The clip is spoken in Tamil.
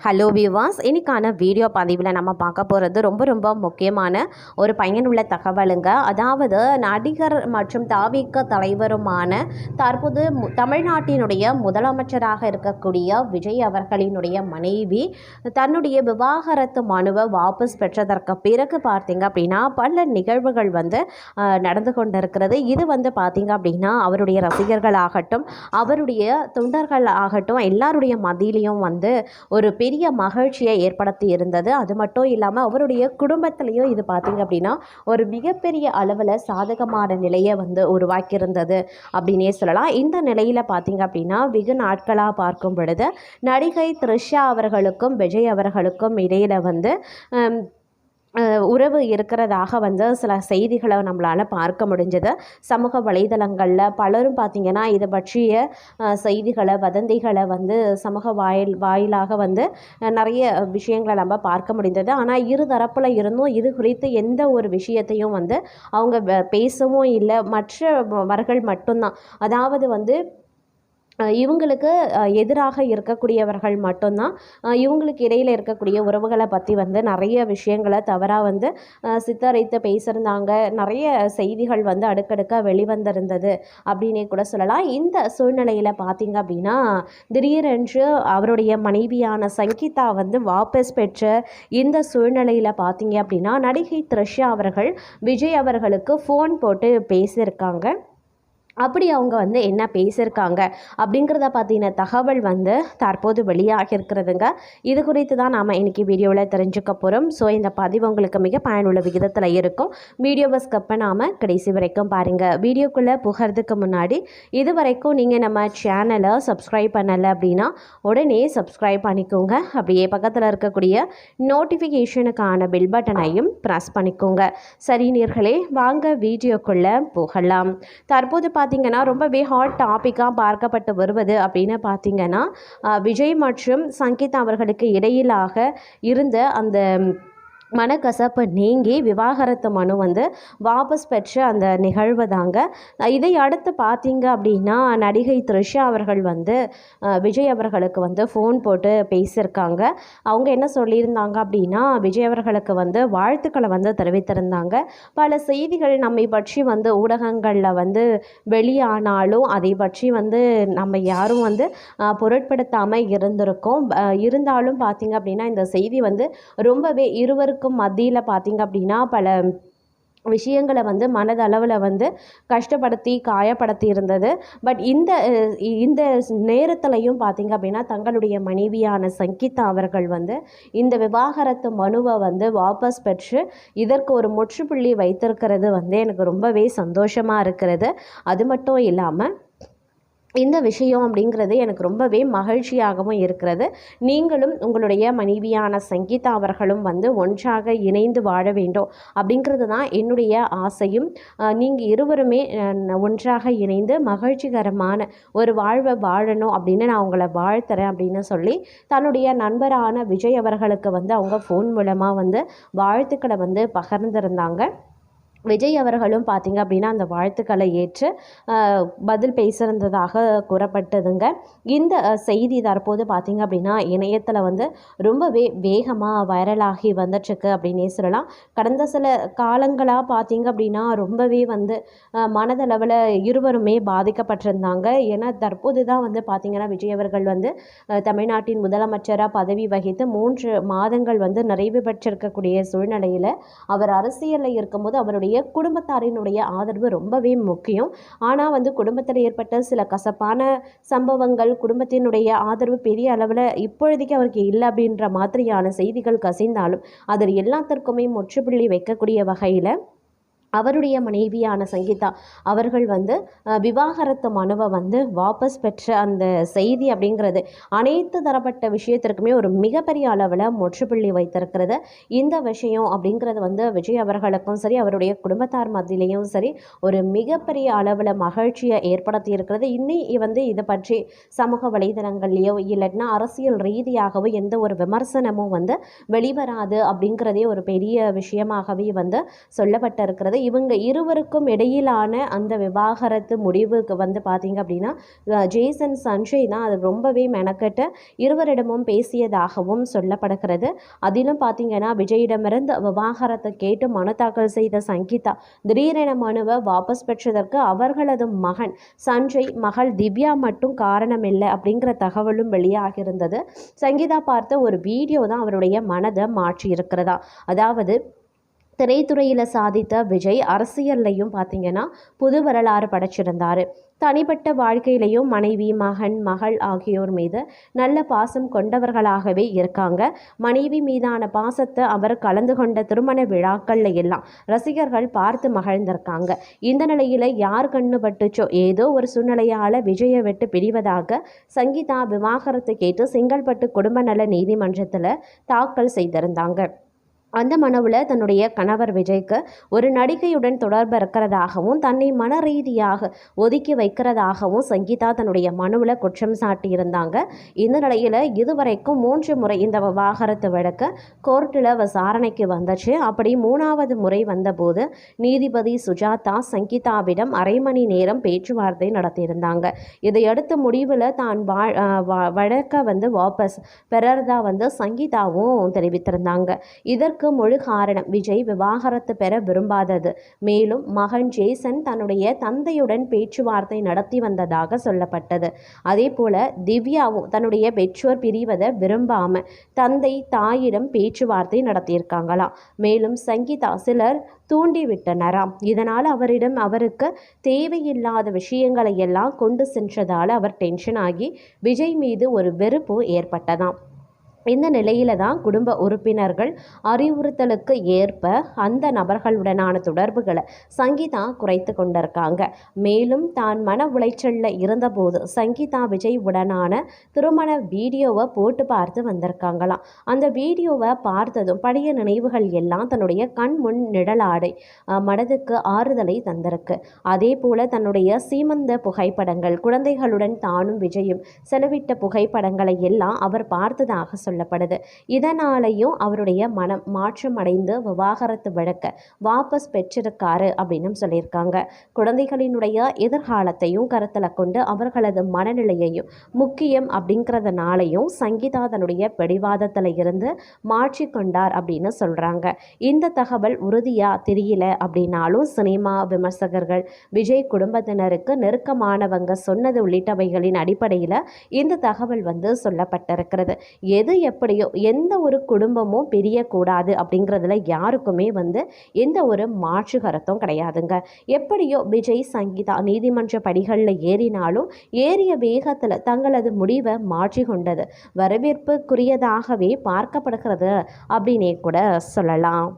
ஹலோ வியூவர்ஸ், இன்னைக்கான வீடியோ பதிவில் நம்ம பார்க்க போகிறது ரொம்ப முக்கியமான ஒரு பயனுள்ள தகவலுங்க. அதாவது நடிகர் மற்றும் தாவிக தலைவருமான தற்போது தமிழ்நாட்டினுடைய முதலமைச்சராக இருக்கக்கூடிய விஜய் அவர்களினுடைய மனைவி தன்னுடைய விவாகரத்து மனுவை வாபஸ் பெற்றதற்கு பிறகு பார்த்தீங்க அப்படின்னா பல நிகழ்வுகள் நடந்து கொண்டிருக்கிறது. இது பார்த்தீங்க அப்படின்னா அவருடைய ரசிகர்களாகட்டும் அவருடைய தொண்டர்கள் ஆகட்டும் எல்லாருடைய மத்தியிலையும் ஒரு பெரிய மகிழ்ச்சியை ஏற்படுத்தி இருந்தது. அது மட்டும் இல்லாமல் அவருடைய குடும்பத்திலையும் இது பார்த்திங்க அப்படின்னா ஒரு மிகப்பெரிய அளவில் சாதகமான நிலையை உருவாக்கியிருந்தது அப்படின்னே சொல்லலாம். இந்த நிலையில் பார்த்திங்க அப்படின்னா வெகு நாட்களாக பார்க்கும் பொழுது நடிகை த்ரிஷா அவர்களுக்கும் விஜய் அவர்களுக்கும் இடையில் உறவு இருக்கிறதாக சில செய்திகளை நம்மளால் பார்க்க முடிஞ்சது. சமூக வலைதளங்களில் பலரும் பார்த்திங்கன்னா இதை பற்றிய செய்திகளை வதந்திகளை சமூக வாயிலாக நிறைய விஷயங்களை நம்ம பார்க்க முடிந்தது. ஆனால் இரு தரப்பில் இருந்தும் இது குறித்து எந்த ஒரு விஷயத்தையும் அவங்க பேசவும் இல்லை. மற்றவர்கள் மட்டும்தான், அதாவது இவங்களுக்கு எதிராக இருக்கக்கூடியவர்கள் மட்டும்தான் இவங்களுக்கு இடையில் இருக்கக்கூடிய உறவுகளை பற்றி நிறைய விஷயங்களை தவறாக சித்தரித்து பேசியிருந்தாங்க. நிறைய செய்திகள் அடுக்கடுக்காக வெளிவந்திருந்தது அப்படின்னே கூட சொல்லலாம். இந்த சூழ்நிலையில் பார்த்திங்க அப்படின்னா திடீரென்று அவருடைய மனைவியான சங்கீதா வாபஸ் பெற்ற இந்த சூழ்நிலையில் பார்த்திங்க அப்படின்னா நடிகை த்ரிஷா அவர்கள் விஜய் அவர்களுக்கு ஃபோன் போட்டு பேசியிருக்காங்க. அப்படி அவங்க என்ன பேசியிருக்காங்க அப்படிங்கிறத பற்றின தகவல் தற்போது வெளியாகி இருக்கிறதுங்க. இது குறித்து தான் நாம் இன்றைக்கி வீடியோவில் தெரிஞ்சுக்க போகிறோம். ஸோ இந்த பதிவு உங்களுக்கு மிக பயனுள்ள விகிதத்தில் இருக்கும். வீடியோவை ஸ்கிப் பண்ணாமல் கடைசி வரைக்கும் பாருங்கள். வீடியோக்குள்ளே புகிறதுக்கு முன்னாடி இது வரைக்கும் நீங்கள் நம்ம சேனலை சப்ஸ்கிரைப் பண்ணலை அப்படின்னா உடனே சப்ஸ்கிரைப் பண்ணிக்கோங்க. அப்படியே பக்கத்தில் இருக்கக்கூடிய நோட்டிஃபிகேஷனுக்கான பெல் பட்டனையும் ப்ரெஸ் பண்ணிக்கோங்க. சரி நேயர்களே, வாங்க வீடியோக்குள்ளே போகலாம். தற்போது பார்த்திங்கன்னா ரொம்பவே ஹாட் டாப்பிக்காக பார்க்கப்பட்டு வருவது அப்படின்னு பார்த்திங்கன்னா விஜய் மற்றும் சங்கீதா அவர்களுக்கு இடையிலாக இருந்த அந்த மனக்கசப்பு நீங்கி விவாகரத்து மனு வாபஸ் பெற்ற அந்த நிகழ்வு தாங்க. இதை அடுத்து பார்த்தீங்க அப்படின்னா நடிகை த்ரிஷா அவர்கள் விஜய் அவர்களுக்கு ஃபோன் போட்டு பேசியிருக்காங்க. அவங்க என்ன சொல்லியிருந்தாங்க அப்படின்னா விஜய் அவர்களுக்கு வாழ்த்துக்களை தெரிவித்திருந்தாங்க. பல செய்திகள் நம்மை பற்றி ஊடகங்களில் வெளியானாலும் அதை பற்றி நம்ம யாரும் பொருட்படுத்தாமல் இருந்திருக்கோம். இருந்தாலும் பார்த்திங்க அப்படின்னா இந்த செய்தி ரொம்பவே இருவருக்கும் மத்தியில் பார்த்திங்க அப்படின்னா பல விஷயங்களை மனதளவில் கஷ்டப்படுத்தி காயப்படுத்தி இருந்தது. பட் இந்த நேரத்திலையும் பார்த்திங்க அப்படின்னா தங்களுடைய மனைவியான சங்கீதா அவர்கள் இந்த விவாகரத்து மனுவை வாபஸ் பெற்று இதற்கு ஒரு முற்றுப்புள்ளி வைத்திருக்கிறது எனக்கு ரொம்பவே சந்தோஷமாக இருக்கிறது. அது மட்டும் இல்லாமல் இந்த விஷயம் அப்படிங்கிறது எனக்கு ரொம்பவே மகிழ்ச்சியாகவும் இருக்கிறது. நீங்களும் உங்களுடைய மனைவியான சங்கீதா அவர்களும் ஒன்றாக இணைந்து வாழ வேண்டும் அப்படிங்கிறது தான் என்னுடைய ஆசையும். நீங்கள் இருவருமே ஒன்றாக இணைந்து மகிழ்ச்சிகரமான ஒரு வாழ்வை வாழணும் அப்படின்னு நான் உங்களை வாழ்த்துறேன் அப்படின்னு சொல்லி தன்னுடைய நண்பரான விஜய் அவர்களுக்கு அவங்க ஃபோன் மூலமாக வாழ்த்துக்களை பகிர்ந்திருந்தாங்க. விஜய் அவர்களும் பார்த்திங்க அப்படின்னா அந்த வாழ்த்துக்களை ஏற்று பதில் பேசியிருந்ததாக கூறப்பட்டதுங்க. இந்த செய்தி தற்போது பார்த்திங்க அப்படின்னா இணையத்தில் ரொம்பவே வேகமாக வைரலாகி வந்துட்டுருக்கு அப்படின்னே சொல்லலாம். கடந்த சில காலங்களாக பார்த்திங்க அப்படின்னா ரொம்பவே மனதளவில் இருவருமே பாதிக்கப்பட்டிருந்தாங்க. ஏன்னா தற்போது தான் பார்த்திங்கன்னா விஜய் அவர்கள் தமிழ்நாட்டின் முதலமைச்சராக பதவி வகித்து 3 மாதங்கள் நிறைவு பெற்றிருக்கக்கூடிய சூழ்நிலையில் அவர் அரசியலில் இருக்கும்போது அவருடைய குடும்பத்தாரினுடைய ஆதரவு ரொம்பவே முக்கியம். ஆனால் குடும்பத்தில் ஏற்பட்ட சில கசப்பான சம்பவங்கள் குடும்பத்தினுடைய ஆதரவு பெரிய அளவில் இப்பொழுதைக்கு அவருக்கு இல்லை அப்படின்ற மாதிரியான செய்திகள் கசிந்தாலும் அதில் எல்லாத்திற்குமே முற்றுப்புள்ளி வைக்கக்கூடிய வகையில் அவருடைய மனைவியான சங்கீதா அவர்கள் விவாகரத்து மனுவை வாபஸ் பெற்ற அந்த செய்தி அப்படிங்கிறது அனைத்து தரப்பட்ட விஷயத்திற்குமே ஒரு மிகப்பெரிய அளவில் முற்றுப்புள்ளி வைத்திருக்கிறது. இந்த விஷயம் அப்படிங்கிறது விஜய் அவர்களுக்கும் சரி அவருடைய குடும்பத்தார் மத்தியிலையும் சரி ஒரு மிகப்பெரிய அளவில் மகிழ்ச்சியை ஏற்படுத்தி இருக்கிறது. இன்னி இதை பற்றி சமூக வலைதளங்கள்லையோ இல்லைன்னா அரசியல் ரீதியாகவோ எந்த ஒரு விமர்சனமும் வெளிவராது அப்படிங்கிறதே ஒரு பெரிய விஷயமாகவே சொல்லப்பட்டிருக்கிறது. இவங்க இருவருக்கும் இடையிலான அந்த விவாகரத்து முடிவுக்கு வந்து பார்த்திங்க அப்படின்னா ஜேசன் சஞ்சய் தான் அது ரொம்பவே மெனக்கெட்டு இருவரிடமும் பேசியதாகவும் சொல்லப்படுகிறது. அதிலும் பார்த்திங்கன்னா விஜயிடமிருந்து விவாகரத்தை கேட்டு மனு தாக்கல் செய்த சங்கீதா திடீரென மனுவை வாபஸ் பெற்றதற்கு அவர்களது மகன் சஞ்சய், மகள் திவ்யா மட்டும் காரணம் இல்லை அப்படிங்கிற தகவலும் வெளியாகியிருந்தது. சங்கீதா பார்த்த ஒரு வீடியோ தான் அவருடைய மனதை மாற்றி இருக்கிறதா. அதாவது திரைத்துறையில் சாதித்த விஜய் அரசியல்லையும் பார்த்திங்கன்னா புது வரலாறு படைச்சிருந்தார். தனிப்பட்ட வாழ்க்கையிலையும் மனைவி, மகன், மகள் ஆகியோர் மீது நல்ல பாசம் கொண்டவர்களாகவே இருக்காங்க. மனைவி மீதான பாசத்தை அவர் கலந்து கொண்ட திருமண விழாக்கள்ல எல்லாம் ரசிகர்கள் பார்த்து மகிழ்ந்திருக்காங்க. இந்த நிலையில யார் கண்ணு பட்டுச்சோ ஏதோ ஒரு சூழ்நிலையால விஜயை விட்டு பிரிவதாக சங்கீதா விவாகரத்து கேட்டு செங்கல்பட்டு குடும்ப நல நீதிமன்றத்தில் தாக்கல் செய்திருந்தாங்க. அந்த மனுவில் தன்னுடைய கணவர் விஜய்க்கு ஒரு நடிகையுடன் தொடர்பு இருக்கிறதாகவும் தன்னை மன ரீதியாக ஒதுக்கி வைக்கிறதாகவும் சங்கீதா தன்னுடைய மனுவில் குற்றம் சாட்டியிருந்தாங்க. இந்த நிலையில் இதுவரைக்கும் 3 முறை இந்த விவாகரத்து வழக்கு கோர்ட்டில் விசாரணைக்கு வந்துச்சு. அப்படி 3வது முறை வந்தபோது நீதிபதி சுஜாதா சங்கீதாவிடம் அரை மணி நேரம் பேச்சுவார்த்தை நடத்தியிருந்தாங்க. இதையடுத்து முடிவில் தான் வழக்கை வாபஸ் பெறறதா சங்கீதாவும் தெரிவித்திருந்தாங்க. இதற்கு முழு காரணம் விஜய் விவாகரத்து பெற விரும்பாதது. மேலும் மகன் ஜேசன் தன்னுடைய தந்தையுடன் பேச்சுவார்த்தை நடத்தி வந்ததாக சொல்லப்பட்டது. அதே போல திவ்யாவும் தன்னுடைய பெற்றோர் பிரிவதை விரும்பாம தந்தை தாயிடம் பேச்சுவார்த்தை நடத்தியிருக்காங்களாம். மேலும் சங்கீதா சிலர் தூண்டிவிட்டனராம். இதனால் அவருக்கு தேவையில்லாத விஷயங்களை எல்லாம் கொண்டு சென்றதால் அவர் டென்ஷன் ஆகி விஜய் மீது ஒரு வெறுப்பு ஏற்பட்டதாம். இந்த நிலையில தான் குடும்ப உறுப்பினர்கள் அறிவுறுத்தலுக்கு ஏற்ப அந்த நபர்களுடனான தொடர்புகளை சங்கீதா குறைத்து கொண்டிருக்காங்க. மேலும் தான் மன உளைச்சலில் இருந்தபோது சங்கீதா விஜய் உடனான திருமண வீடியோவை போட்டு பார்த்து வந்திருக்காங்களாம். அந்த வீடியோவை பார்த்ததும் பழைய நினைவுகள் எல்லாம் தன்னுடைய கண் முன் நிழலாடை மனதுக்கு ஆறுதலை தந்திருக்கு. அதே போல தன்னுடைய சீமந்த புகைப்படங்கள், குழந்தைகளுடன் தானும் விஜயும் செலவிட்ட புகைப்படங்களை எல்லாம் அவர் பார்த்ததாக சொல்லப்படுது. இதனாலையும் அவருடைய மனம் மாற்றம் அடைந்து விவாகரத்து வழக்க வாபஸ் பெற்றிருக்காரு அப்படின்னு சொல்லியிருக்காங்க. குழந்தைகளினுடைய எதிர்காலத்தையும் கருத்தில் கொண்டு அவர்களது மனநிலையையும் முக்கியம் அப்படிங்கிறதுனாலையும் சங்கீதா தன்னுடைய பிடிவாதத்தில் இருந்து மாற்றிக்கொண்டார் அப்படின்னு சொல்றாங்க. இந்த தகவல் உறுதியா தெரியல அப்படின்னாலும் சினிமா விமர்சகர்கள், விஜய் குடும்பத்தினருக்கு நெருக்கமானவங்க சொன்னது உள்ளிட்டவைகளின் அடிப்படையில் இந்த தகவல் சொல்லப்பட்டிருக்கிறது. எது எப்படியோ எந்த ஒரு குடும்பமும் பிரியக்கூடாது அப்படிங்கிறதுல யாருக்குமே எந்த ஒரு மாற்று கருத்தும் கிடையாதுங்க. எப்படியோ விஜய் சங்கீதா நீதிமன்ற படிகளில் ஏறினாலும் ஏறிய வேகத்தில் தங்களது முடிவை மாற்றி கொண்டது வரவேற்புக்குரியதாகவே பார்க்கப்படுகிறது அப்படின்னே கூட சொல்லலாம்.